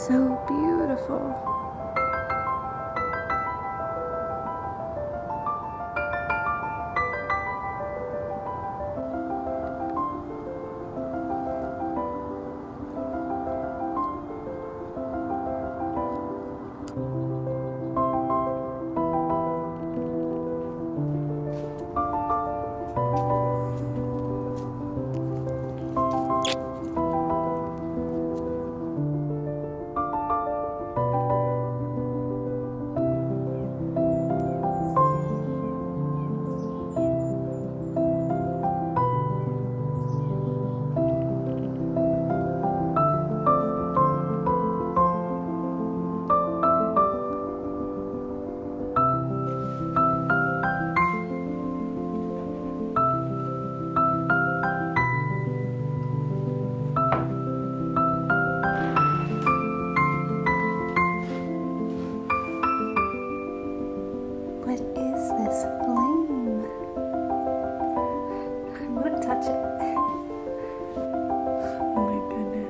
so beautiful. What is this flame? I'm gonna touch it. Oh my goodness.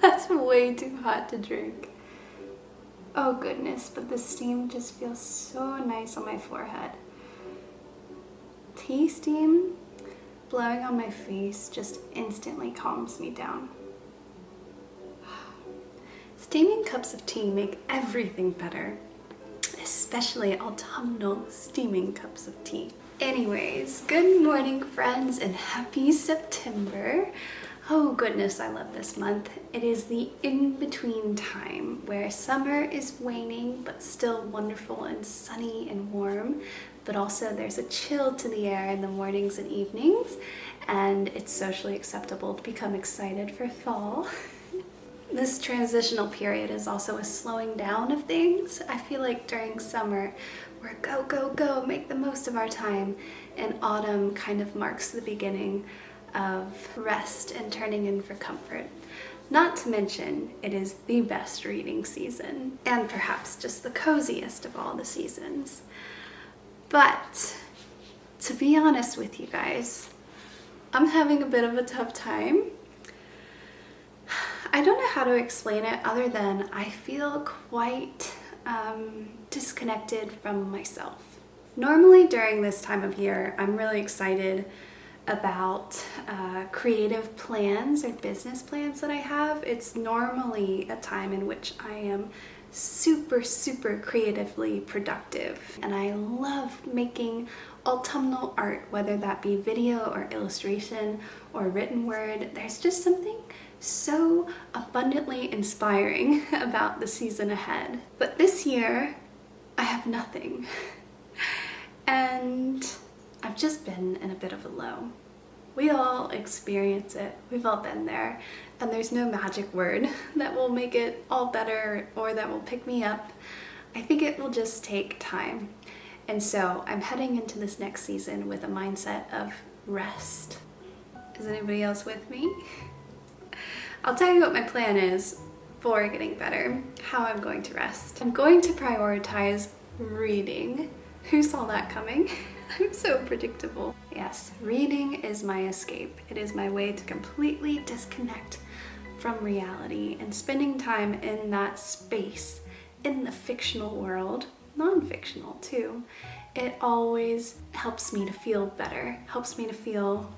That's way too hot to drink. Oh goodness, but the steam just feels so nice on my forehead. Tea steam blowing on my face just instantly calms me down. Steaming cups of tea make everything better, especially autumnal steaming cups of tea. Anyways, good morning friends and happy September. Oh goodness, I love this month. It is the in-between time where summer is waning but still wonderful and sunny and warm, but also there's a chill to the air in the mornings and evenings, and it's socially acceptable to become excited for fall. This transitional period is also a slowing down of things. I feel like during summer we're go, go, go, make the most of our time, and autumn kind of marks the beginning of rest and turning in for comfort. Not to mention, it is the best reading season, and perhaps just the coziest of all the seasons. But to be honest with you guys, I'm having a bit of a tough time. I don't know how to explain it other than I feel quite disconnected from myself. Normally during this time of year, I'm really excited about creative plans or business plans that I have. It's normally a time in which I am super creatively productive, and I love making autumnal art, whether that be video or illustration or written word. There's just something so abundantly inspiring about the season ahead. But this year I have nothing and I've just been in a bit of a low. We all experience it. We've all been there, and there's no magic word that will make it all better or that will pick me up. I think it will just take time. And so I'm heading into this next season with a mindset of rest. Is anybody else with me? I'll tell you what my plan is for getting better, how I'm going to rest. I'm going to prioritize reading. Who saw that coming? I'm so predictable. Yes, reading is my escape. It is my way to completely disconnect from reality, and spending time in that space, in the fictional world, non-fictional too, it always helps me to feel better, helps me to feel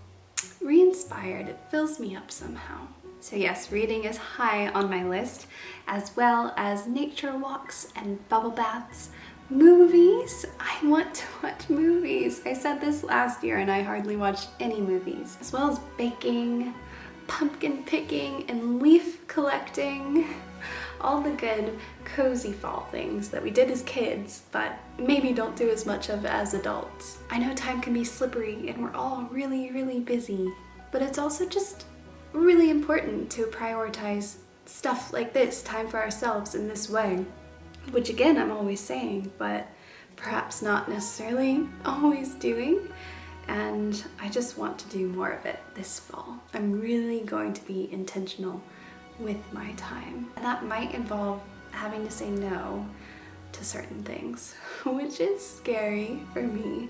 re-inspired. It fills me up somehow. So yes, reading is high on my list, as well as nature walks and bubble baths. Movies. I want to watch movies. I said this last year and I hardly watched any movies. As well as baking, pumpkin picking, and leaf collecting. All the good cozy fall things that we did as kids, but maybe don't do as much of as adults. I know time can be slippery and we're all really busy, but it's also just really important to prioritize stuff like this, time for ourselves in this way. Which again, I'm always saying, but perhaps not necessarily always doing. And I just want to do more of it this fall. I'm really going to be intentional with my time. And that might involve having to say no to certain things, which is scary for me.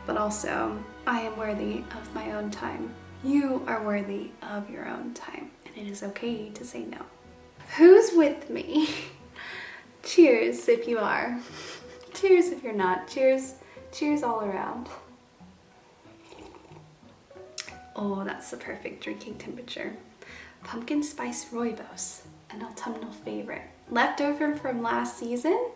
But also, I am worthy of my own time. You are worthy of your own time. And it is okay to say no. Who's with me? Cheers if you are. Cheers if you're not. Cheers all around. Oh, that's the perfect drinking temperature. Pumpkin spice rooibos, an autumnal favorite. Left over from last season,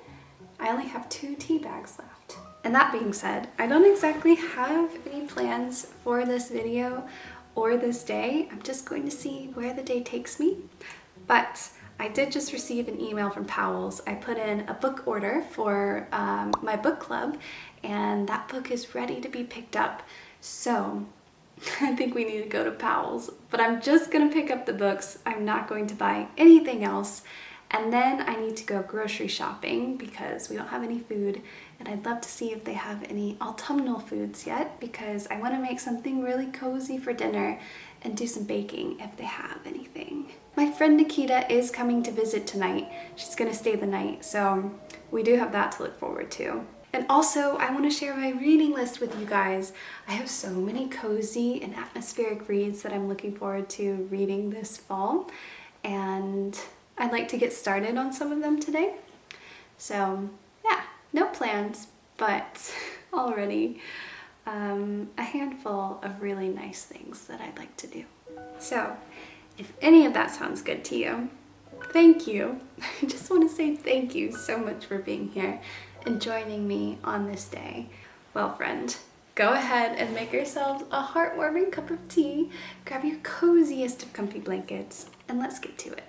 I only have 2 tea bags left. And that being said, I don't exactly have any plans for this video or this day. I'm just going to see where the day takes me. But I did just receive an email from Powell's. I put in a book order for my book club, and that book is ready to be picked up. So I think we need to go to Powell's, but I'm just gonna pick up the books. I'm not going to buy anything else. And then I need to go grocery shopping because we don't have any food, and I'd love to see if they have any autumnal foods yet, because I want to make something really cozy for dinner and do some baking if they have anything. My friend Nikita is coming to visit tonight. She's gonna stay the night, so we do have that to look forward to. And also, I want to share my reading list with you guys. I have so many cozy and atmospheric reads that I'm looking forward to reading this fall, and I'd like to get started on some of them today. So yeah, no plans, but already a handful of really nice things that I'd like to do. So if any of that sounds good to you, thank you. I just want to say thank you so much for being here and joining me on this day. Well, friend, go ahead and make yourselves a heartwarming cup of tea, grab your coziest of comfy blankets, and let's get to it.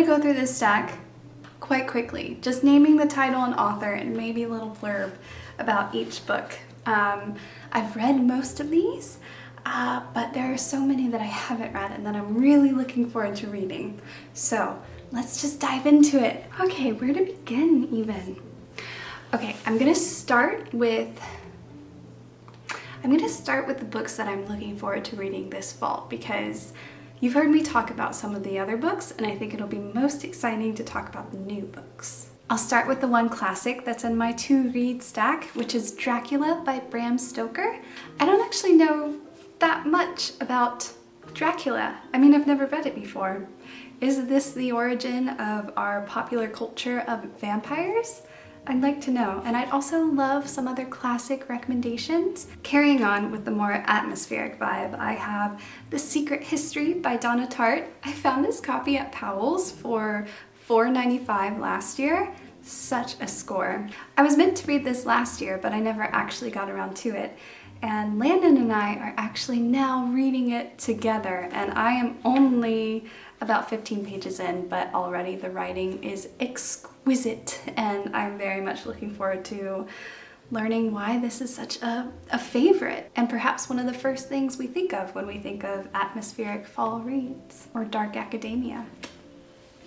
gonna go through this stack quite quickly, just naming the title and author and maybe a little blurb about each book. I've read most of these, but there are so many that I haven't read and that I'm really looking forward to reading. So let's just dive into it. Okay, where to begin even? Okay, I'm gonna start with the books that I'm looking forward to reading this fall, because you've heard me talk about some of the other books, and I think it'll be most exciting to talk about the new books. I'll start with the one classic that's in my to-read stack, which is Dracula by Bram Stoker. I don't actually know that much about Dracula. I mean, I've never read it before. Is this the origin of our popular culture of vampires? I'd like to know, and I'd also love some other classic recommendations. Carrying on with the more atmospheric vibe, I have The Secret History by Donna Tartt. I found this copy at Powell's for $4.95 last year. Such a score. I was meant to read this last year, but I never actually got around to it. And Landon and I are actually now reading it together, and I am only about 15 pages in, but already the writing is exquisite, and I'm very much looking forward to learning why this is such a favorite, and perhaps one of the first things we think of when we think of atmospheric fall reads or dark academia.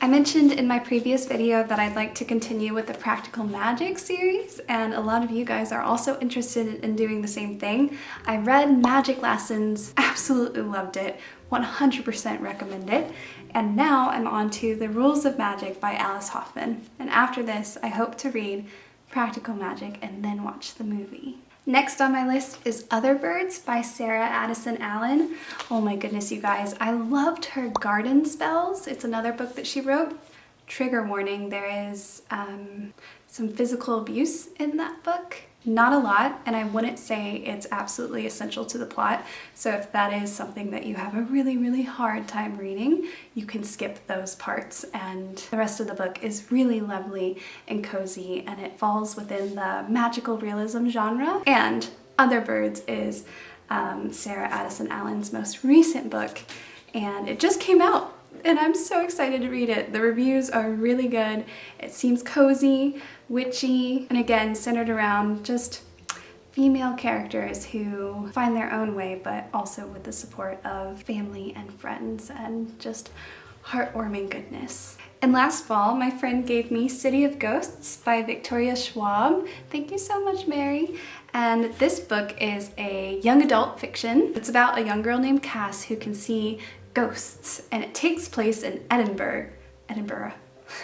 I mentioned in my previous video that I'd like to continue with the Practical Magic series, and a lot of you guys are also interested in doing the same thing. I read Magic Lessons, absolutely loved it, 100% recommend it, and now I'm on to The Rules of Magic by Alice Hoffman. And after this, I hope to read Practical Magic and then watch the movie. Next on my list is Other Birds by Sarah Addison Allen. Oh my goodness, you guys, I loved her garden spells. It's another book that she wrote. Trigger warning, there is some physical abuse in that book. Not a lot, and I wouldn't say it's absolutely essential to the plot. So if that is something that you have a really, really hard time reading, you can skip those parts, and the rest of the book is really lovely and cozy, and it falls within the magical realism genre. And Other Birds is Sarah Addison Allen's most recent book, and it just came out, and I'm so excited to read it. The reviews are really good. It seems cozy, witchy, and again, centered around just female characters who find their own way, but also with the support of family and friends, and just heartwarming goodness. And last fall, my friend gave me City of Ghosts by Victoria Schwab. Thank you so much, Mary. And this book is a young adult fiction. It's about a young girl named Cass who can see ghosts, and it takes place in Edinburgh.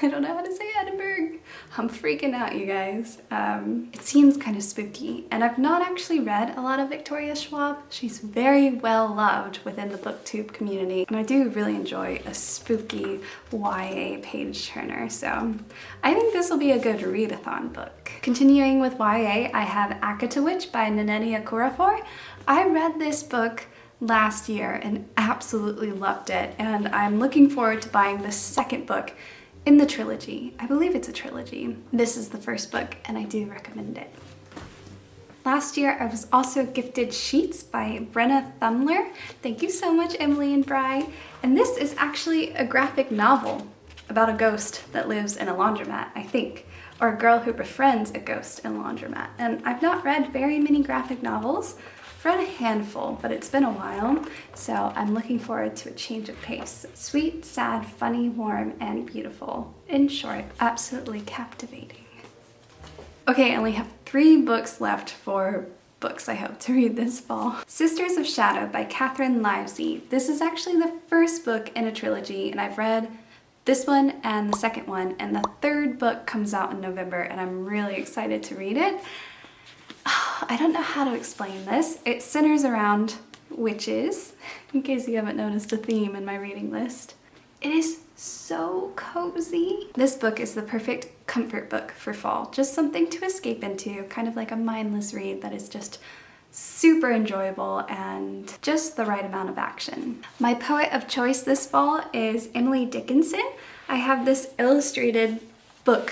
I don't know how to say Edinburgh. I'm freaking out, you guys. It seems kind of spooky, and I've not actually read a lot of Victoria Schwab. She's very well loved within the booktube community, and I do really enjoy a spooky YA page turner, so I think this will be a good read-a-thon book. Continuing with YA, I have Agatha Witch by Nanette Okorafor. I read this book last year and absolutely loved it, and I'm looking forward to buying the second book in the trilogy. I believe it's a trilogy. This is the first book, and I do recommend it. Last year, I was also gifted Sheets by Brenna Thumler. Thank you so much, Emily and Bry. And this is actually a graphic novel about a ghost that lives in a laundromat, I think, or a girl who befriends a ghost in a laundromat. And I've not read very many graphic novels. I've read a handful, but it's been a while, so I'm looking forward to a change of pace. Sweet, sad, funny, warm, and beautiful. In short, absolutely captivating. Okay, I only have 3 books left for books I hope to read this fall. Sisters of Shadow by Catherine Livesey. This is actually the first book in a trilogy, and I've read this one and the second one, and the third book comes out in November, and I'm really excited to read it. I don't know how to explain this. It centers around witches, in case you haven't noticed a theme in my reading list. It is so cozy. This book is the perfect comfort book for fall. Just something to escape into, kind of like a mindless read that is just super enjoyable and just the right amount of action. My poet of choice this fall is Emily Dickinson. I have this illustrated book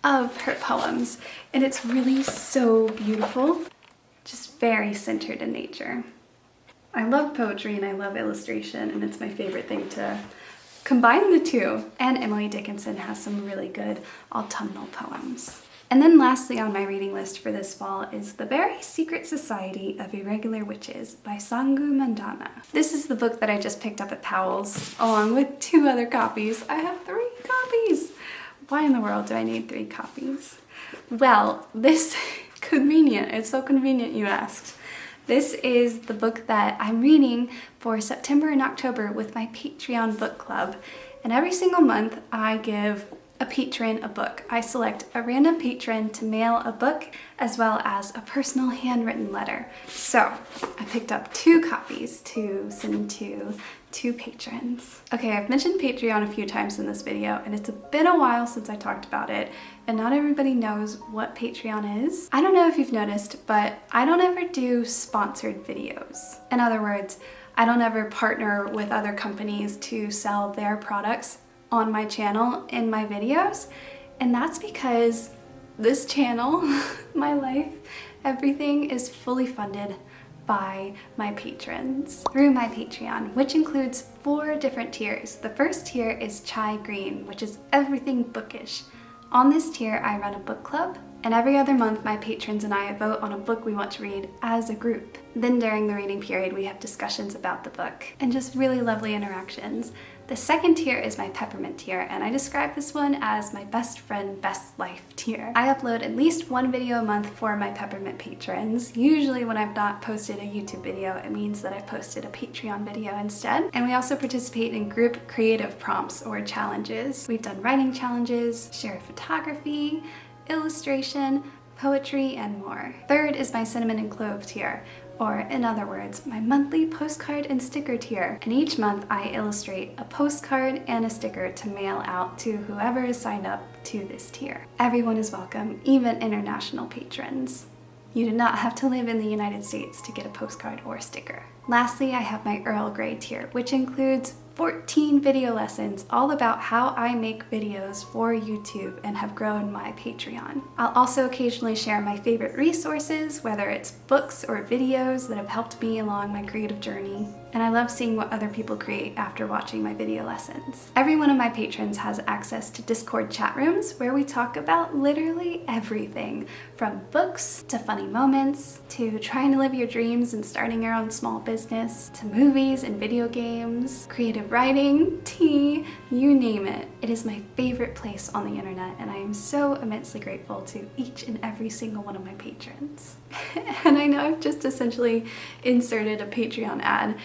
of her poems, and it's really so beautiful, just very centered in nature. I love poetry and I love illustration, and it's my favorite thing to combine the two. And Emily Dickinson has some really good autumnal poems. And then lastly on my reading list for this fall is The Very Secret Society of Irregular Witches by Sangu Mandana. This is the book that I just picked up at Powell's along with 2 other copies. I have 3 copies. Why in the world do I need 3 copies? Well, this convenient. It's so convenient you asked. This is the book that I'm reading for September and October with my Patreon book club. And every single month I give a patron a book. I select a random patron to mail a book as well as a personal handwritten letter. So I picked up 2 copies to send to 2 patrons. Okay, I've mentioned Patreon a few times in this video and it's been a while since I talked about it and not everybody knows what Patreon is. I don't know if you've noticed, but I don't ever do sponsored videos. In other words, I don't ever partner with other companies to sell their products on my channel in my videos, and that's because this channel, my life, everything is fully funded by my patrons through my Patreon, which includes 4 different tiers. The first tier is Chai Green, which is everything bookish. On this tier, I run a book club, and every other month my patrons and I vote on a book we want to read as a group. Then during the reading period, we have discussions about the book and just really lovely interactions. The second tier is my peppermint tier, and I describe this one as my best friend, best life tier. I upload at least 1 video a month for my peppermint patrons. Usually when I've not posted a YouTube video, it means that I've posted a Patreon video instead. And we also participate in group creative prompts or challenges. We've done writing challenges, shared photography, illustration, poetry, and more. Third is my cinnamon and clove tier, or in other words, my monthly postcard and sticker tier. And each month I illustrate a postcard and a sticker to mail out to whoever is signed up to this tier. Everyone is welcome, even international patrons. You do not have to live in the United States to get a postcard or sticker. Lastly, I have my Earl Grey tier, which includes 14 video lessons all about how I make videos for YouTube and have grown my Patreon. I'll also occasionally share my favorite resources, whether it's books or videos that have helped me along my creative journey. And I love seeing what other people create after watching my video lessons. Every one of my patrons has access to Discord chat rooms where we talk about literally everything, from books to funny moments, to trying to live your dreams and starting your own small business, to movies and video games, creative writing, tea, you name it. It is my favorite place on the internet, and I am so immensely grateful to each and every single one of my patrons. And I know I've just essentially inserted a Patreon ad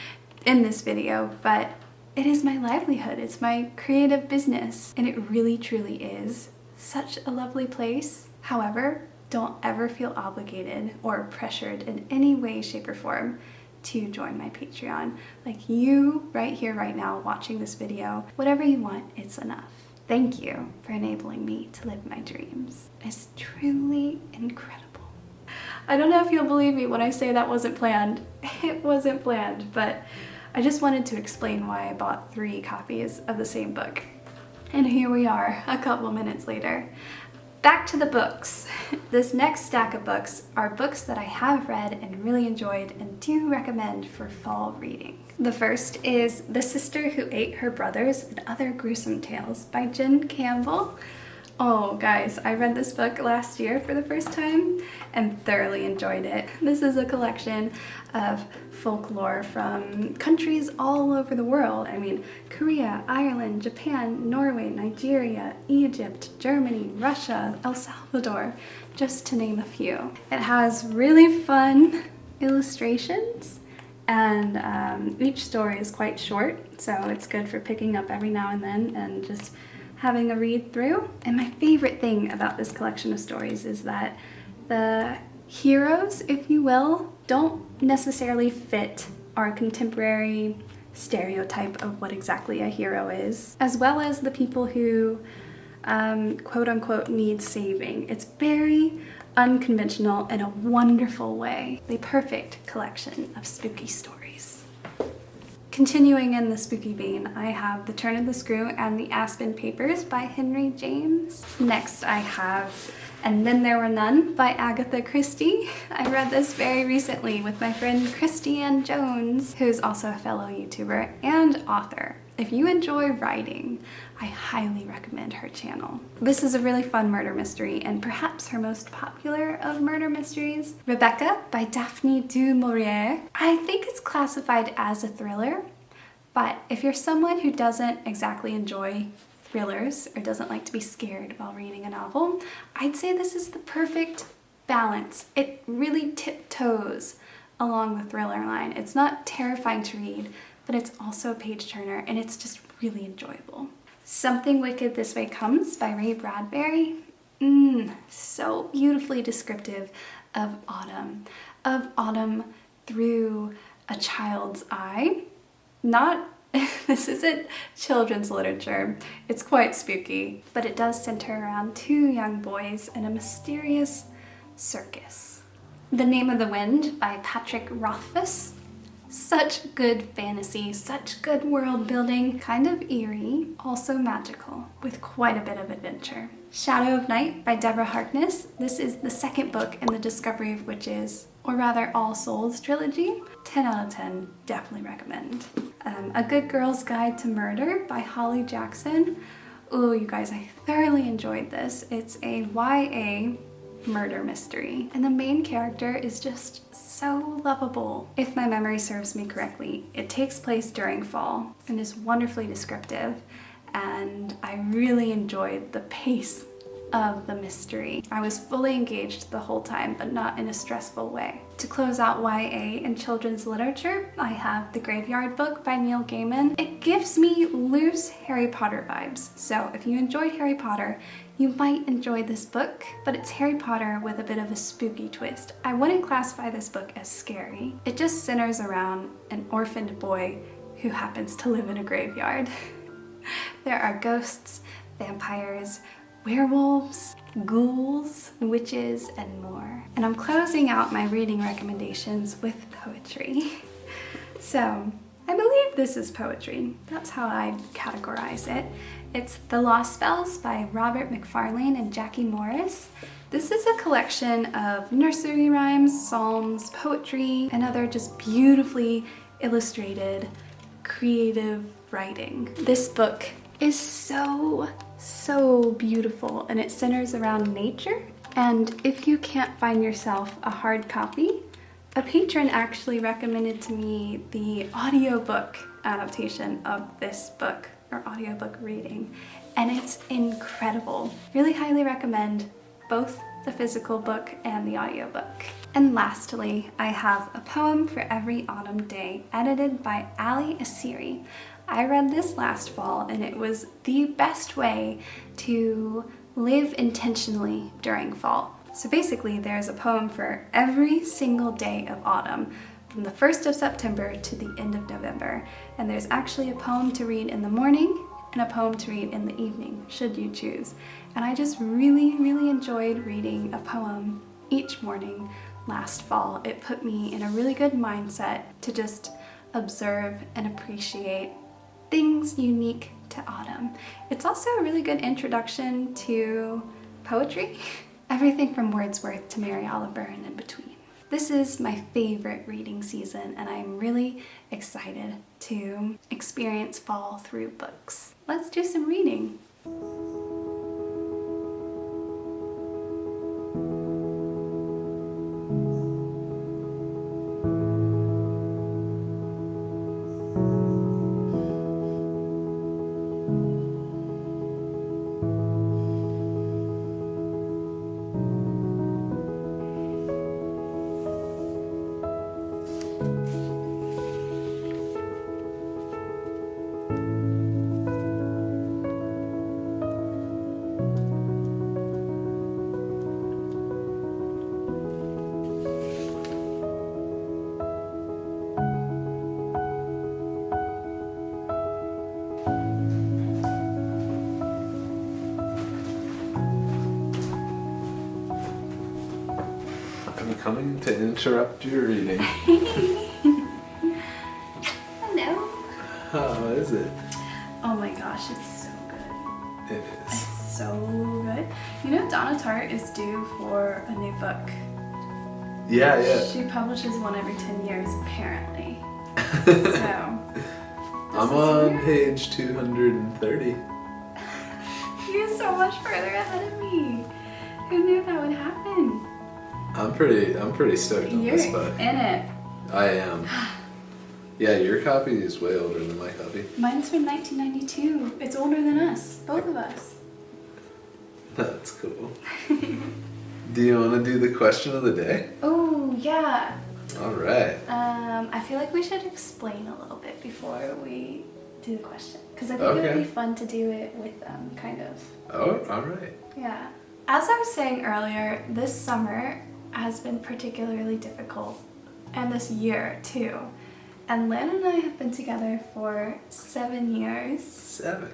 in this video, but it is my livelihood, it's my creative business, and it really truly is such a lovely place. However, don't ever feel obligated or pressured in any way, shape, or form to join my Patreon. Like you right here, right now, watching this video, whatever you want, it's enough. Thank you for enabling me to live my dreams. It's truly incredible. I don't know if you'll believe me when I say that wasn't planned. It wasn't planned, but I just wanted to explain why I bought 3 copies of the same book. And here we are, a couple minutes later. Back to the books. This next stack of books are books that I have read and really enjoyed and do recommend for fall reading. The first is The Sister Who Ate Her Brothers and Other Gruesome Tales by Jen Campbell. Oh guys, I read this book last year for the first time and thoroughly enjoyed it. This is a collection of folklore from countries all over the world. I mean, Korea, Ireland, Japan, Norway, Nigeria, Egypt, Germany, Russia, El Salvador, just to name a few. It has really fun illustrations, and each story is quite short, so it's good for picking up every now and then and just having a read through. And my favorite thing about this collection of stories is that the heroes, if you will, don't necessarily fit our contemporary stereotype of what exactly a hero is, as well as the people who quote unquote need saving. It's very unconventional in a wonderful way. The perfect collection of spooky stories. Continuing in the spooky vein, I have The Turn of the Screw and the Aspen Papers by Henry James. Next I have And Then There Were None by Agatha Christie. I read this very recently with my friend Christie Jones, who's also a fellow YouTuber and author. If you enjoy writing, I highly recommend her channel. This is a really fun murder mystery and perhaps her most popular of murder mysteries. Rebecca by Daphne du Maurier. I think it's classified as a thriller, but if you're someone who doesn't exactly enjoy thrillers or doesn't like to be scared while reading a novel, I'd say this is the perfect balance. It really tiptoes along the thriller line. It's not terrifying to read, but it's also a page turner and it's just really enjoyable. Something Wicked This Way Comes by Ray Bradbury. So beautifully descriptive of autumn through a child's eye. This isn't children's literature, it's quite spooky, but it does center around two young boys in a mysterious circus. The Name of the Wind by Patrick Rothfuss. Such good fantasy, such good world building, kind of eerie, also magical, with quite a bit of adventure. Shadow of Night by Deborah Harkness. This is the second book in the Discovery of Witches, or rather All Souls trilogy. 10 out of 10, definitely recommend. A Good Girl's Guide to Murder by Holly Jackson. Ooh, you guys, I thoroughly enjoyed this. It's a YA murder mystery, and the main character is just so lovable. If my memory serves me correctly, it takes place during fall and is wonderfully descriptive, and I really enjoyed the pace of the mystery. I was fully engaged the whole time, but not in a stressful way. To close out YA and children's literature, I have The Graveyard Book by Neil Gaiman. It gives me loose Harry Potter vibes, so if you enjoy Harry Potter, you might enjoy this book, but it's Harry Potter with a bit of a spooky twist. I wouldn't classify this book as scary. It just centers around an orphaned boy who happens to live in a graveyard. There are ghosts, vampires, werewolves, ghouls, witches, and more. And I'm closing out my reading recommendations with poetry. So, I believe this is poetry. That's how I categorize it. It's The Lost Spells by Robert McFarlane and Jackie Morris. This is a collection of nursery rhymes, psalms, poetry, and other just beautifully illustrated, creative writing. This book is so beautiful, and it centers around nature. And if you can't find yourself a hard copy, a patron actually recommended to me the audiobook adaptation of this book, or audiobook reading, and it's incredible. Really highly recommend both the physical book and the audiobook. And lastly, I have A Poem for Every Autumn Day, edited by Ali Asiri. I read this last fall, and it was the best way to live intentionally during fall. So basically, there's a poem for every single day of autumn, from the 1st of September to the end of November. And there's actually a poem to read in the morning and a poem to read in the evening, should you choose. And I just really enjoyed reading a poem each morning last fall. It put me in a really good mindset to just observe and appreciate things unique to autumn. It's also a really good introduction to poetry. Everything from Wordsworth to Mary Oliver and in between. This is my favorite reading season, and I'm really excited to experience fall through books. Let's do some reading. Coming to interrupt your reading. Hello. How is it? Oh my gosh, it's so good. It is. It's so good. You know, Donna Tartt is due for a new book. Yeah. She publishes one every 10 years, apparently. So, I'm on page 230. You're so much further ahead of me. Who knew that would happen? I'm pretty stoked on this book. You're in it. I am. Yeah, your copy is way older than my copy. Mine's from 1992. It's older than us, both of us. That's cool. Do you want to do the question of the day? Oh, yeah. All right. I feel like we should explain a little bit before we do the question. Because I think it would be fun to do it with them, kind of. Oh, all right. Yeah. As I was saying earlier, this summer has been particularly difficult. And this year, too. And Lynn and I have been together for 7 years. 7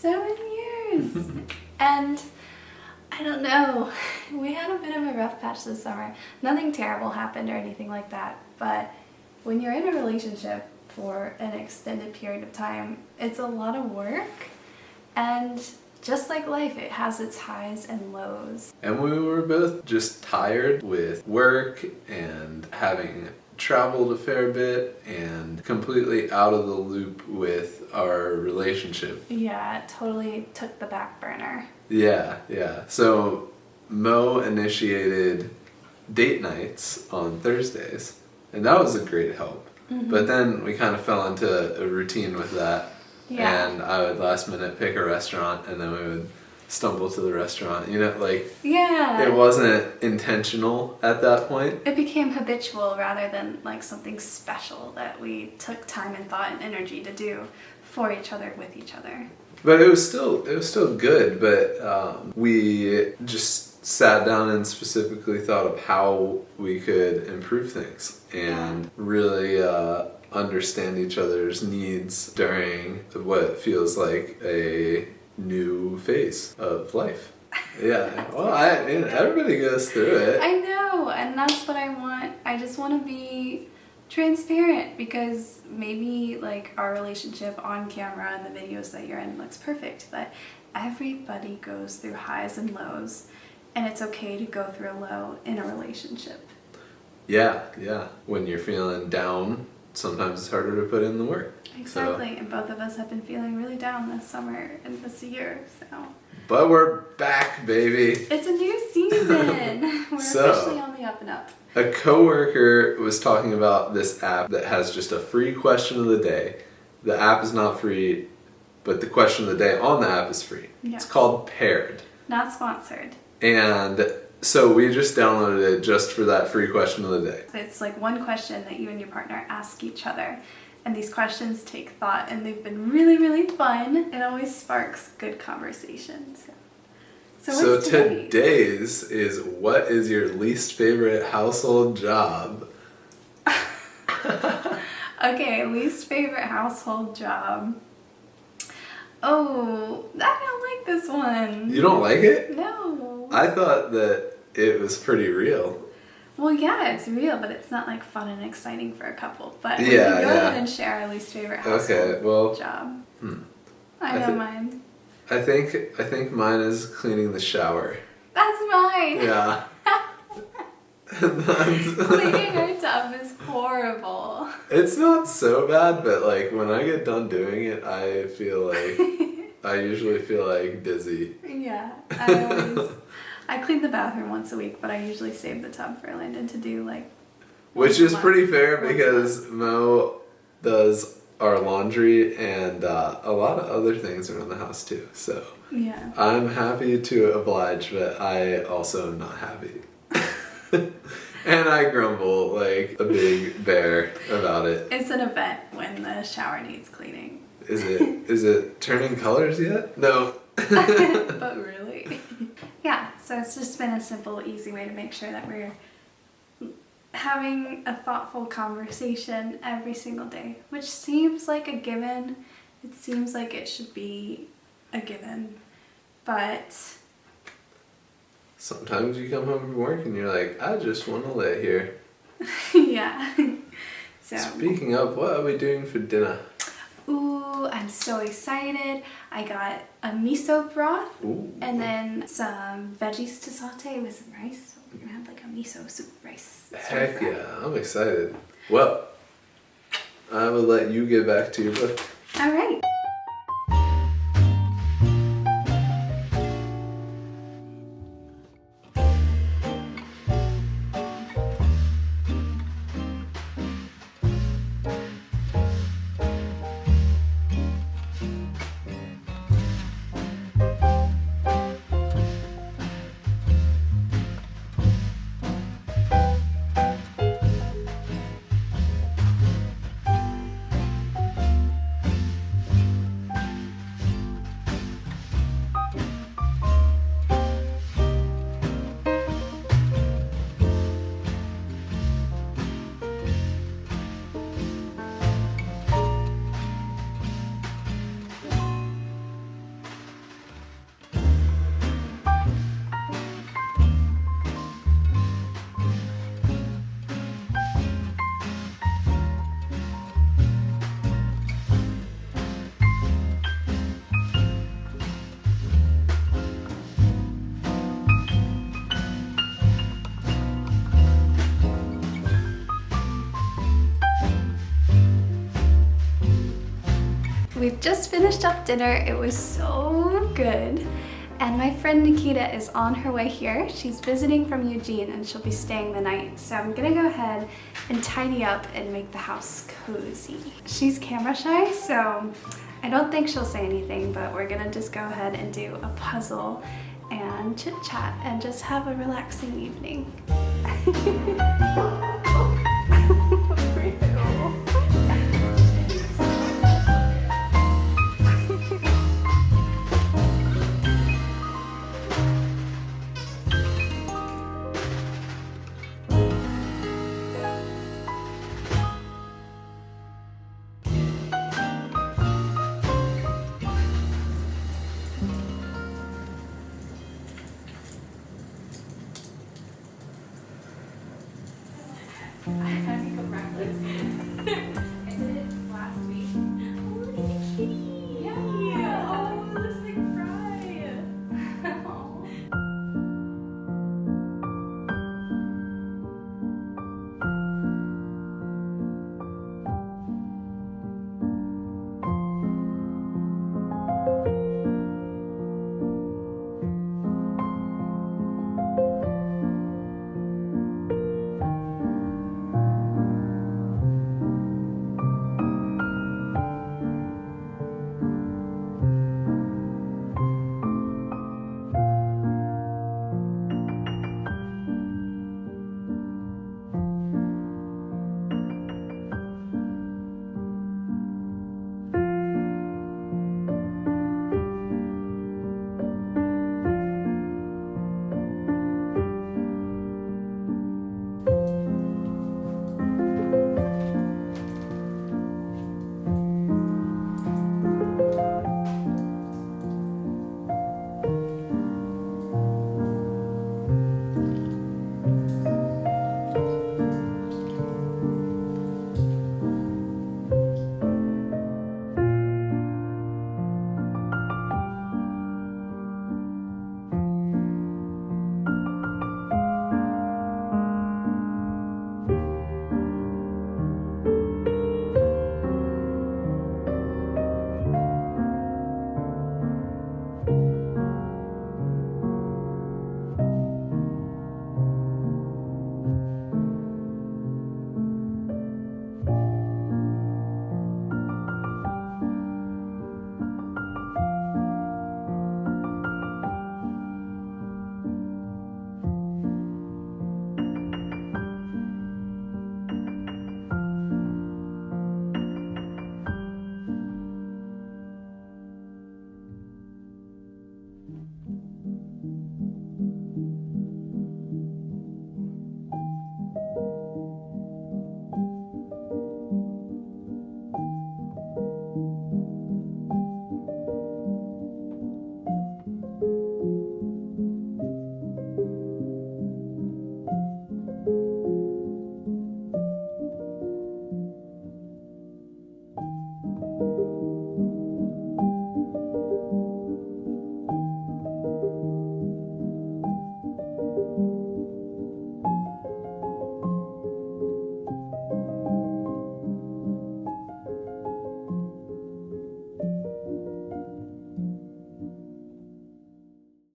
years! And I don't know, we had a bit of a rough patch this summer. Nothing terrible happened or anything like that, but when you're in a relationship for an extended period of time, it's a lot of work, and just like life, it has its highs and lows. And we were both just tired with work and having traveled a fair bit and completely out of the loop with our relationship. Yeah, it totally took the back burner. Yeah. So Mo initiated date nights on Thursdays, and that was a great help. Mm-hmm. But then we kind of fell into a routine with that. Yeah. And I would last minute pick a restaurant, and then we would stumble to the restaurant. Yeah. It wasn't intentional at that point. It became habitual rather than like something special that we took time and thought and energy to do for each other, with each other. But it was still good, but we just sat down and specifically thought of how we could improve things and really understand each other's needs during what feels like a new phase of life. Yeah, well, everybody goes through it. I know, and that's what I want. I just want to be transparent, because maybe like our relationship on camera and the videos that you're in looks perfect, but everybody goes through highs and lows, and it's okay to go through a low in a relationship. Yeah. When you're feeling down, sometimes it's harder to put in the work. Exactly, and both of us have been feeling really down this summer and this year, so. But we're back, baby. It's a new season. We're officially on the up and up. A coworker was talking about this app that has just a free question of the day. The app is not free, but the question of the day on the app is free. Yes. It's called Paired. Not sponsored. And so we just downloaded it just for that free question of the day. It's like one question that you and your partner ask each other. And these questions take thought, and they've been really, really fun. It always sparks good conversations. So today's is, what is your least favorite household job? Okay, least favorite household job. Oh, I don't like this one. You don't like it? No. I thought that it was pretty real. Well, yeah, it's real, but it's not like fun and exciting for a couple. But we can go ahead and share our least favorite household job. I know mine. I think mine is cleaning the shower. That's mine. Yeah. Cleaning our tub is horrible. It's not so bad, but like when I get done doing it, I feel like I usually feel like dizzy. Yeah, I clean the bathroom once a week, but I usually save the tub for Landon to do like. Which is pretty fair, because Mo does our laundry and a lot of other things around the house too. So yeah, I'm happy to oblige, but I also am not happy. And I grumble like a big bear about it. It's an event when the shower needs cleaning. Is it turning colors yet? No. But really. Yeah, so it's just been a simple, easy way to make sure that we're having a thoughtful conversation every single day, which seems like a given. It seems like it should be a given, but sometimes you come home from work and you're like, I just want to lay here. Yeah. So speaking of, what are we doing for dinner? Ooh, I'm so excited. I got a miso broth. Ooh. And then some veggies to saute with some rice. So we're gonna have like a miso soup rice. Heck yeah, I'm excited. Well, I will let you get back to your book. All right. We've just finished up dinner. It was so good. And my friend Nikita is on her way here. She's visiting from Eugene and she'll be staying the night. So I'm gonna go ahead and tidy up and make the house cozy. She's camera shy, so I don't think she'll say anything, but we're gonna just go ahead and do a puzzle and chit chat and just have a relaxing evening. I have to go practice.